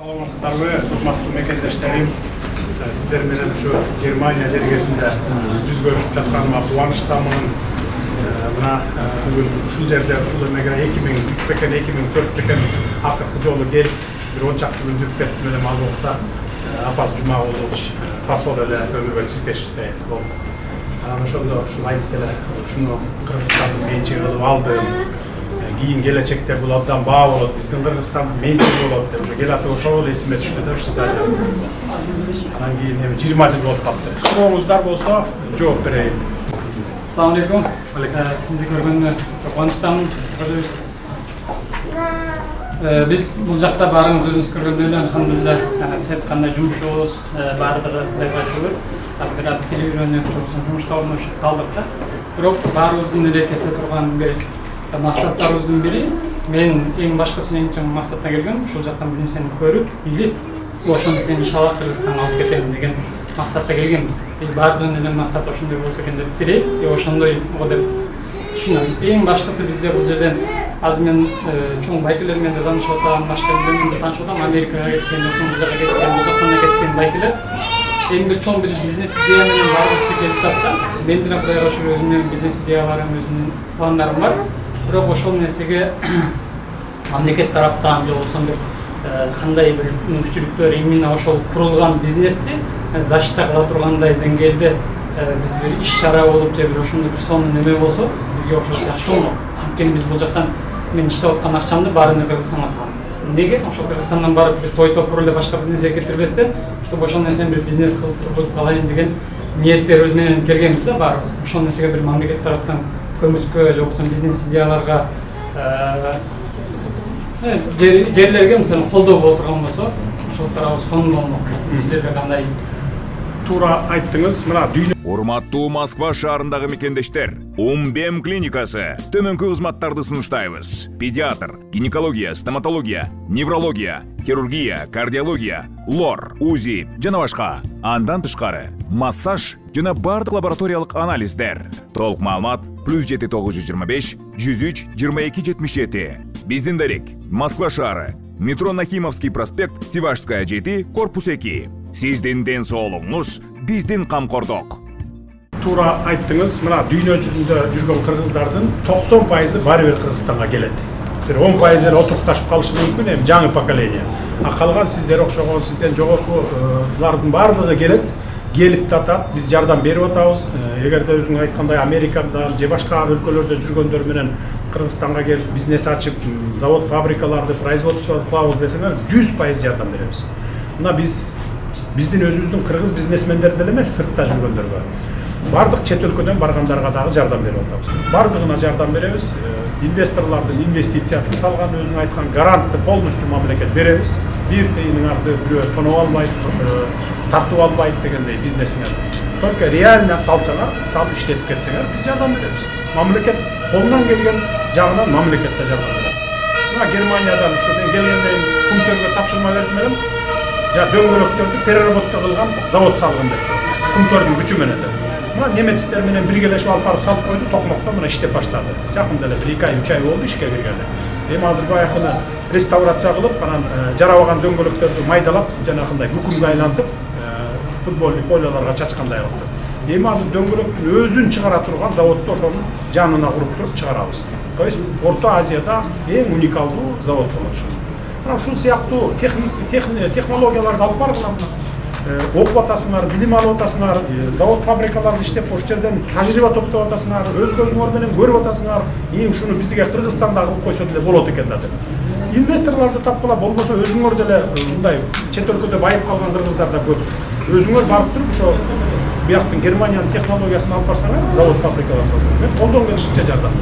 Саламатсыздарбы, урматтуу мекендештерим. Сиздер менен ушу Германия жергесинде жүз көрүшүп жатканыма кубанычтамын. Мына бүгүн ушул жерде ушул эмеге 2003 бекен 2004 бекен акыркы жолу келип бир 10 чакты күн жүрүп кеттим эле ал убакта Апас Жумагулович посол эле өмүрбөк чиркеште болду. Ошондо ушул айтып эле ушуну Кыргызстандын менчиги кылып алдым. Кийин келечекте бул абдан баа болот, биздин Кыргызстандын менчиги болот деп ошо келатып ошол эсиме түштү да ушул стадион. Анан кийин 20 жыл болуп калды. Сурооңуздар болсо жооп берейин. Assalamu alaikum. Sizni görgöndө кубанычтамын. Биз бул жакта баарыңыз өзүңүз көргөндөй эле алхамдулилlah, сет кандай жумушубуз баардыгы Кудайга шүгүр. Азыр аз телевизиондон жумушка орношуп калдык да. Бирок баарыбыздын эле кете турган бир максаттарыбыздын бири, мен эң башкысы эң чоң максатта келгем, ушул жактан бир нерсени көрүп, билип, ошону сен иншалла Кыргызстанга алып кетем деген максатта келгенбиз. Баардыгынын эле максаты ошондой болсо экен деп тилейт, ошондой го деп түшүнөм. Эң башкысы бизде бул жерден азыр мен чоң байкелер менен таанышып атам, башка элдер менен таанышып атам, Америкага кеткен, бул жака кеткен, бул жактан кеткен байкелер. Эң бир чоң бир бизнес идея менен баргысы келип жатат. Мен деле Кудайга шүгүр өзүмдүн бизнес идеяларым, өзүмдүн пландарым бар. Бирок ошол нерсеге мамлекет тараптан же болсо бир кандай бир мүмкүнчүлүктөр именно ошол курулган бизнести защита кыла тургандай деңгээлде биз бир иш-чара болуп же бир ошондой бир сонун неме болсо бизге окшош жакшы болмок. Анткени биз бул жактан мен иштеп аткан акчамды баарын Кыргызстанга салам. Неге? Ошол Кыргызстандан барып бир той топур эле башка бир нерсе кетирбестен, чтобы ошол нерсени бир бизнес кылып тургузуп калайын деген ниеттерибиз менен келгенбиз да баарыбыз. Ошол нерсеге бир мамлекет тараптан көмүскө же болбосо бизнес идеяларга жерлерге мисалы колдоо болуп турган болсо ошол тарабы сонун болмок. Силерге кандай? Туура айттыңыз. Мына дүйнө Урматтуу Москва шаарындагы мекендештер, Умбем клиникасы төмөнкү кызматтарды сунуштайбыз. Педиатр, гинекология, стоматология, неврология, хирургия, кардиология, лор, УЗИ жана башка. Андан тышкары массаж жана бардык лабораториялык анализдер. Толук маалымат +7 925 103 22 77. Биздин дарек Москва шаары, метро Нахимовский проспект, Сивашская 7, корпус 2. Сиздин ден соолугуңуз биздин камкордук. Туура айттыңыз. Мына дүйнө жүзүндө жүргөн кыргыздардын 90% баары бир Кыргызстанга келет. Бир 10% эле отурукташып калышы мүмкүн, эми жаңы поколение. Калган сиздер окшогон, сизден жогоркулардын баардыгы келет, келип татат, биз жардам берип атабыз. Эгерде өзүң айткандай Америкада же башка өлкөлөрдө жүргөндөр менен Кыргызстанга келип бизнес ачып, завод, фабрикаларды производство кылабыз десеңер, 100% жардам беребиз. Мына биздин өзүбүздүн кыргыз бизнесмендер деле эмес, сыртта жүргөндөргө бардык чет өлкөдөн баргандарга дагы жардам берип атабыз. Бардыгына жардам беребиз. Инвесторлордун инвестициясын салган, өзүң айткан гарантты полностью мамлекет беребиз. Бир тыйының арды бирөө тоноп албайт, тартып албайт дегендей бизнесиңер. Только реально салсаңар, салып иштетип кетсеңер, биз жардам беребиз. Мамлекет колунан келген жагынан мамлекетте жардам берет. Мына Германиядан ушу мен келгенден пункттерге тапшырма бердим элем. Жа дөңгөлөктөрдү переработка кылган завод салган деп. Пункттөрдүн күчү менен деп. Мына немецтер менен биргелешип алып барып салып койду, токмокто мына иштеп баштады. Жакында эле 2 ай, 3 ай болду ишке киргенде. Эми азыр баягы реставрация кылып, анан жарабаган дөңгөлөктөрдү майдалап, жанагындай бүкүмгө айлантып, футбольный поляларга чачкандай кылып. Эми азыр дөңгөлөктүн өзүн чыгара турган заводду ошонун жанына куруп туруп чыгарабыз. То есть Орто Азияда эң уникалдуу завод болот ушул. Мына ушул сыяктуу технологияларды алып баргыла. Окуп атасыңар, билим алып атасыңар, завод, фабрикаларды иштеп, ошол жерден тажрыйба топтоп атасыңар, өзүңөр менен көрүп атасыңар. Ушуну бизге Кыргызстанда кылып койсо деле болот экен да деп. Инвесторлорду тапкыла, болбосо өзүңөр деле мындай чет өлкөдө байып калган кыргыздар да көп. Өзүңөр барып туруп ошо бияктын Германиянын технологиясын алып барсаңар, завод, фабрикалар салсаңар, колдон келишинче жардам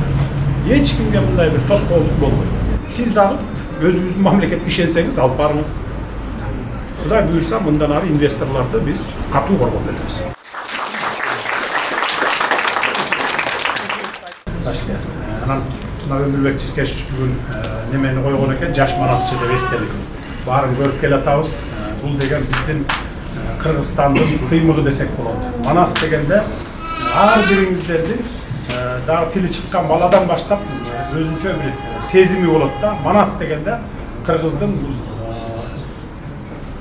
берет. Эч кимге мындай бир тоскоолдук болбойт. Сиз дагы өзүңүздүн мамлекетке ишенсеңиз алып барыңыз. Кудай буйрса, мындан ары инвесторлорду биз катуу коргоп беребиз. Анан мына Өмүрбек Чиркешевич бүгүн немени койгон экен, жаш манасчы деп эстелик. Баарын көрүп келатабыз. Бул деген биздин Кыргызстандын сыймыгы десек болот. Манас дегенде ар бириңиздердин дагы тили чыккан баладан баштап өзүнчө бир сезими болот да. Манас дегенде кыргыздын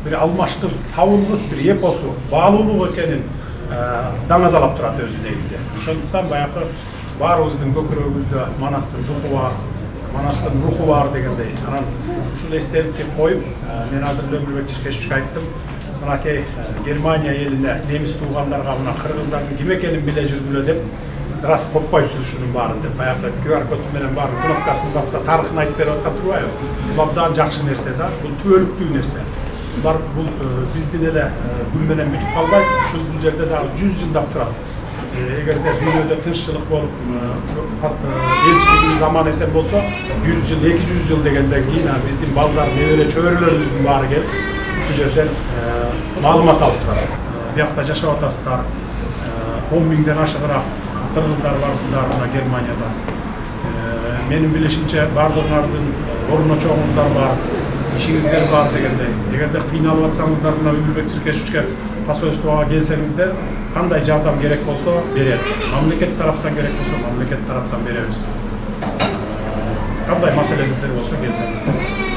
bir almaş kız, tavul kız, bir eposu, bağlılık ekенин даңазалап турат өзү негизи. Ошондуктан баягы баарыбыздын көкүрөгүбүздө Манастын духу бар, Манастын руху бар дегендей. Анан ушул эстеликти коюп, мен азыр Өмүрбек Чиркешевичке айттым. Мынакей Германия элине, немис туугандарга мына кыргыздардын ким экенин биле жүргүлө деп раз коппойсуз ушунун баарын деп. Баягы QR код менен баарын кнопкасын басса тарыхын айтып берип аткан турбайбы? Бул абдан жакшы нерсе да, бул түбөлүктүү нерсе. Бул биздин эле гүл менен бүтүп калбайт, ушул жерде дагы 100 жылдап турат. Эгерде дүйнөдө тынччылык болуп, ушу элчилигибиз аман эсен болсо, 100 жыл, 200 жыл дегенден кийин биздин балдар, небере чөбөрөлөрүбүздүн баары келип, ушул жерден маалымат алып турат. Биякта жашап атасыздар, 10 миңден ашыгыраак кыргыздар барсыздар мына Германияда. Менин билишимче бардыгыңардын орнуна чоңуңуздар бар, ишиңиздер бар дегендей. Эгерде кыйналып атсаңыздар мына Өмүрбек Чиркешевичке посольствого келсеңиздер, кандай жардам керек болсо берет. Мамлекет тараптан керек болсо мамлекет тараптан беребиз. Кандай маселеңиздер болсо келсеңиздер.